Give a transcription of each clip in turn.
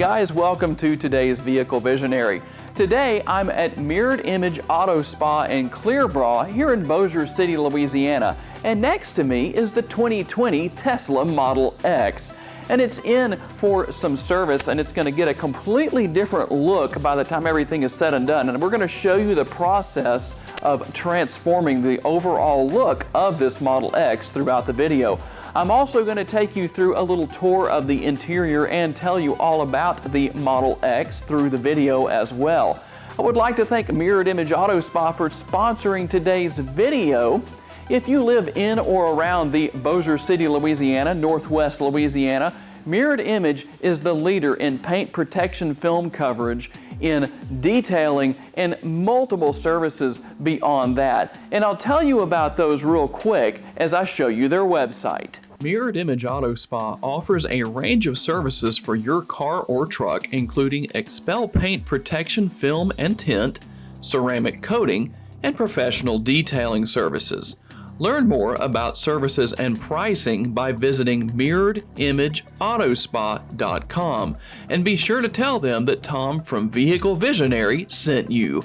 guys, welcome to today's Vehicle Visionary. Today I'm at Mirrored Image Auto Spa in Clearbrough here in Bossier City, Louisiana, and next to me is the 2020 Tesla Model X. And it's in for some service, and it's going to get a completely different look by the time everything is said and done. And we're going to show you the process of transforming the overall look of this Model X throughout the video. I'm also going to take you through a little tour of the interior and tell you all about the Model X through the video as well. I would like to thank Mirrored Image Auto Spa for sponsoring today's video. If you live in or around the Bossier City, Louisiana, Northwest Louisiana, Mirrored Image is the leader in paint protection film coverage, in detailing, and multiple services beyond that. And I'll tell you about those real quick as I show you their website. Mirrored Image Auto Spa offers a range of services for your car or truck, including Expel paint protection film and tint, ceramic coating, and professional detailing services. Learn more about services and pricing by visiting mirrorimageautospa.com, and be sure to tell them that Tom from Vehicle Visionary sent you.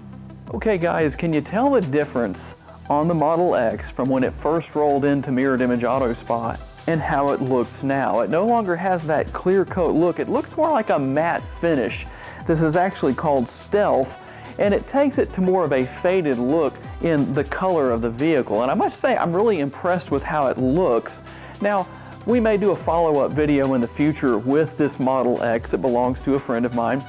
Okay guys, can you tell the difference on the Model X from when it first rolled into Mirrored Image Auto Spa and how it looks now? It no longer has that clear coat look. It looks more like a matte finish. This is actually called Stealth, and it takes it to more of a faded look in the color of the vehicle. And I must say, I'm really impressed with how it looks. Now, we may do a follow-up video in the future with this Model X. It belongs to a friend of mine.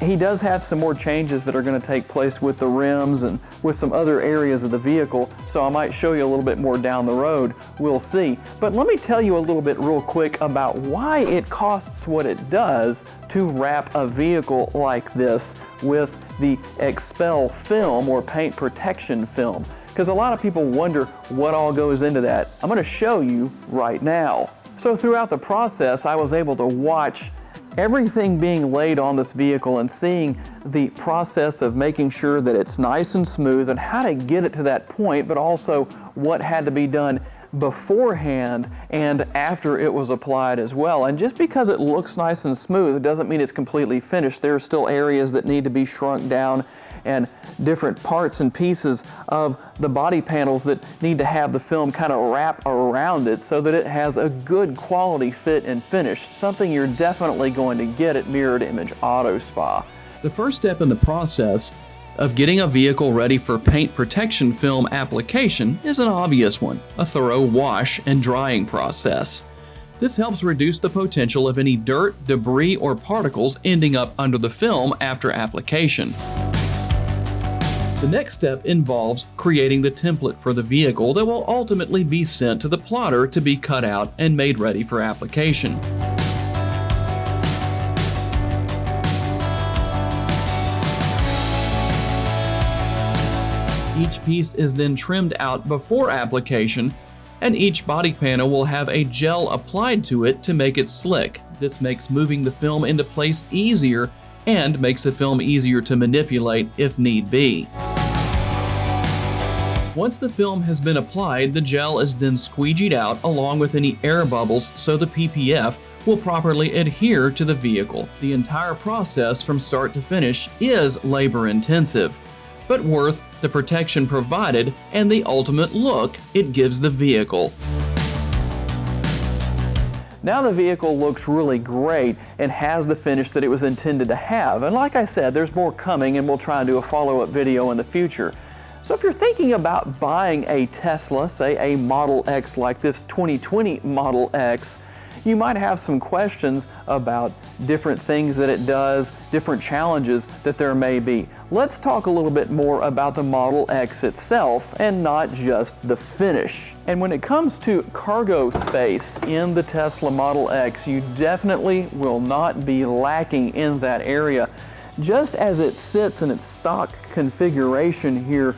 He does have some more changes that are going to take place with the rims and with some other areas of the vehicle, so I might show you a little bit more down the road. We'll see. But let me tell you a little bit real quick about why it costs what it does to wrap a vehicle like this with the Expel film or paint protection film, because a lot of people wonder what all goes into that. I'm going to show you right now. So throughout the process, I was able to watch everything being laid on this vehicle and seeing the process of making sure that it's nice and smooth and how to get it to that point, but also what had to be done beforehand and after it was applied as well. And just because it looks nice and smooth, it doesn't mean it's completely finished. There are still areas that need to be shrunk down and different parts and pieces of the body panels that need to have the film kind of wrap around it so that it has a good quality fit and finish, something you're definitely going to get at Mirrored Image Auto Spa. The first step in the process of getting a vehicle ready for paint protection film application is an obvious one: a thorough wash and drying process. This helps reduce the potential of any dirt, debris, or particles ending up under the film after application. The next step involves creating the template for the vehicle that will ultimately be sent to the plotter to be cut out and made ready for application. Each piece is then trimmed out before application, and each body panel will have a gel applied to it to make it slick. This makes moving the film into place easier and makes the film easier to manipulate if need be. Once the film has been applied, the gel is then squeegeed out along with any air bubbles so the PPF will properly adhere to the vehicle. The entire process from start to finish is labor intensive, but worth the protection provided and the ultimate look it gives the vehicle. Now the vehicle looks really great and has the finish that it was intended to have. And like I said, there's more coming, and we'll try and do a follow-up video in the future. So if you're thinking about buying a Tesla, say a Model X like this 2020 Model X, you might have some questions about different things that it does, different challenges that there may be. Let's talk a little bit more about the Model X itself and not just the finish. And when it comes to cargo space in the Tesla Model X, you definitely will not be lacking in that area. Just as it sits in its stock configuration here,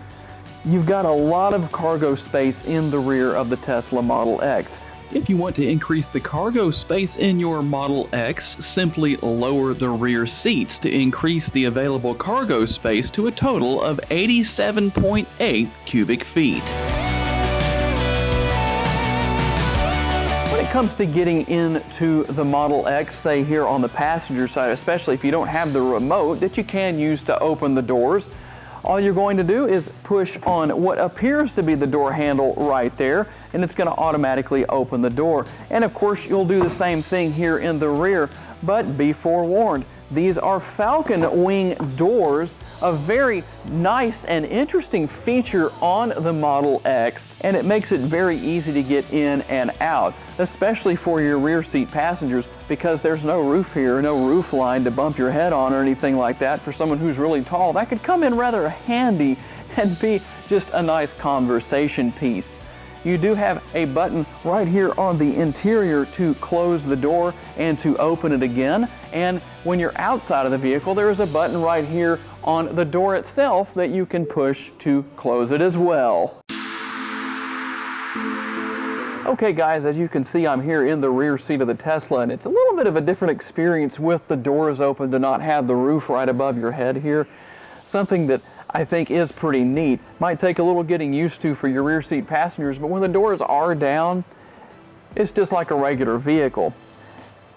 you've got a lot of cargo space in the rear of the Tesla Model X. If you want to increase the cargo space in your Model X, simply lower the rear seats to increase the available cargo space to a total of 87.8 cubic feet. When it it comes to getting into the Model X, say here on the passenger side, especially if you don't have the remote that you can use to open the doors, all you're going to do is push on what appears to be the door handle right there, and it's going to automatically open the door. And of course, you'll do the same thing here in the rear, but be forewarned. These are Falcon Wing doors, a very nice and interesting feature on the Model X, and it makes it very easy to get in and out, especially for your rear seat passengers, because there's no roof here, no roof line to bump your head on or anything like that. For someone who's really tall, that could come in rather handy and be just a nice conversation piece. You do have a button right here on the interior to close the door and to open it again. And when you're outside of the vehicle, there is a button right here on the door itself that you can push to close it as well. Okay guys, as you can see, I'm here in the rear seat of the Tesla, and it's a little bit of a different experience with the doors open to not have the roof right above your head here. Something that I think is pretty neat. Might take a little getting used to for your rear seat passengers, but when the doors are down, it's just like a regular vehicle.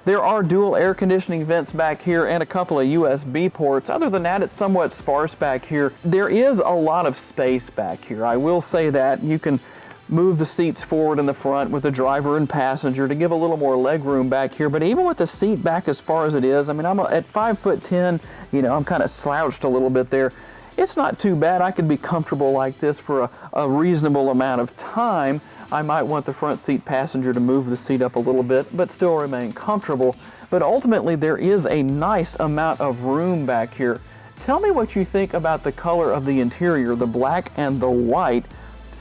There are dual air conditioning vents back here and a couple of USB ports. Other than that, it's somewhat sparse back here. There is a lot of space back here. I will say that. You can move the seats forward in the front with the driver and passenger to give a little more leg room back here. But even with the seat back as far as it is, I mean, I'm at 5'10", you know, I'm kind of slouched a little bit there. It's not too bad. I could be comfortable like this for a reasonable amount of time. I might want the front seat passenger to move the seat up a little bit, but still remain comfortable. But ultimately, there is a nice amount of room back here. Tell me what you think about the color of the interior, the black and the white.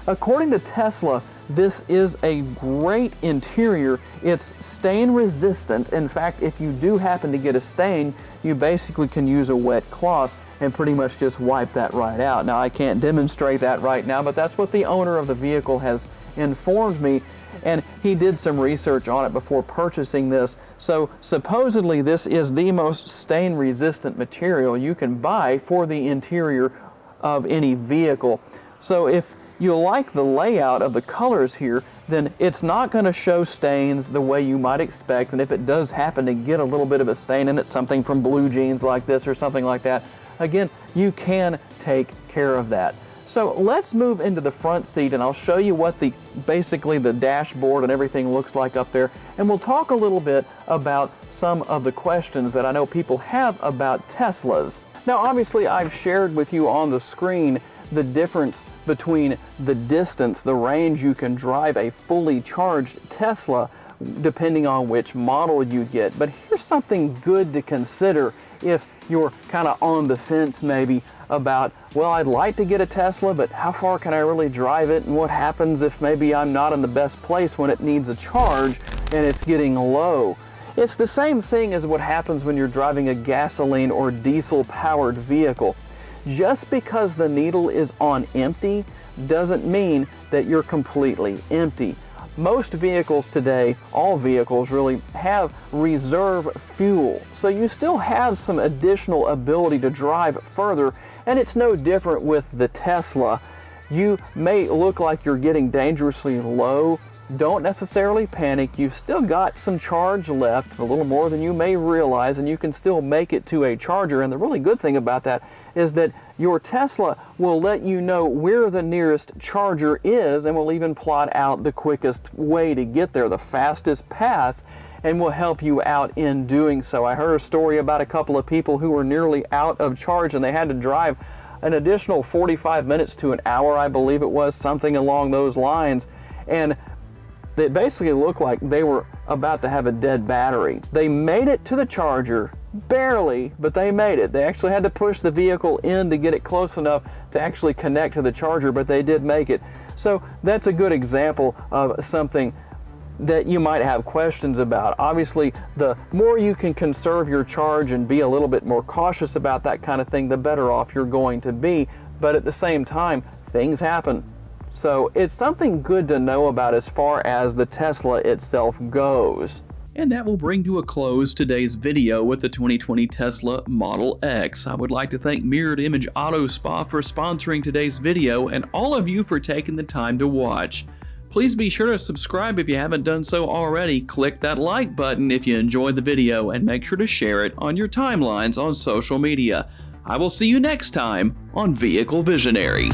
According to Tesla, this is a great interior. It's stain resistant. In fact, if you do happen to get a stain, you basically can use a wet cloth and pretty much just wipe that right out. Now, I can't demonstrate that right now, but that's what the owner of the vehicle has informed me, and he did some research on it before purchasing this. So supposedly this is the most stain resistant material you can buy for the interior of any vehicle. So if you like the layout of the colors here, then it's not going to show stains the way you might expect. And if it does happen to get a little bit of a stain in it, something from blue jeans like this or something like that, again, you can take care of that. So let's move into the front seat, and I'll show you what basically the dashboard and everything looks like up there. And we'll talk a little bit about some of the questions that I know people have about Teslas. Now, obviously, I've shared with you on the screen the difference between the distance, the range you can drive a fully charged Tesla, depending on which model you get. But here's something good to consider if you're kind of on the fence maybe about, well, I'd like to get a Tesla, but how far can I really drive it? And what happens if maybe I'm not in the best place when it needs a charge and it's getting low? It's the same thing as what happens when you're driving a gasoline or diesel powered vehicle. Just because the needle is on empty doesn't mean that you're completely empty. Most vehicles today, all vehicles really, have reserve fuel. So you still have some additional ability to drive further, and it's no different with the Tesla. You may look like you're getting dangerously low. Don't necessarily panic. You've still got some charge left, a little more than you may realize, and you can still make it to a charger. And the really good thing about that is that your Tesla will let you know where the nearest charger is, and will even plot out the quickest way to get there, the fastest path, and will help you out in doing so. I heard a story about a couple of people who were nearly out of charge, and they had to drive an additional 45 minutes to an hour, I believe it was, something along those lines. And it basically looked like they were about to have a dead battery. They made it to the charger, barely, but they made it. They actually had to push the vehicle in to get it close enough to actually connect to the charger, but they did make it. So that's a good example of something that you might have questions about. Obviously, the more you can conserve your charge and be a little bit more cautious about that kind of thing, the better off you're going to be. But at the same time, things happen. So it's something good to know about as far as the Tesla itself goes. And that will bring to a close today's video with the 2020 Tesla Model X. I would like to thank Mirrored Image Auto Spa for sponsoring today's video, and all of you for taking the time to watch. Please be sure to subscribe if you haven't done so already. Click that like button if you enjoyed the video, and make sure to share it on your timelines on social media. I will see you next time on Vehicle Visionary.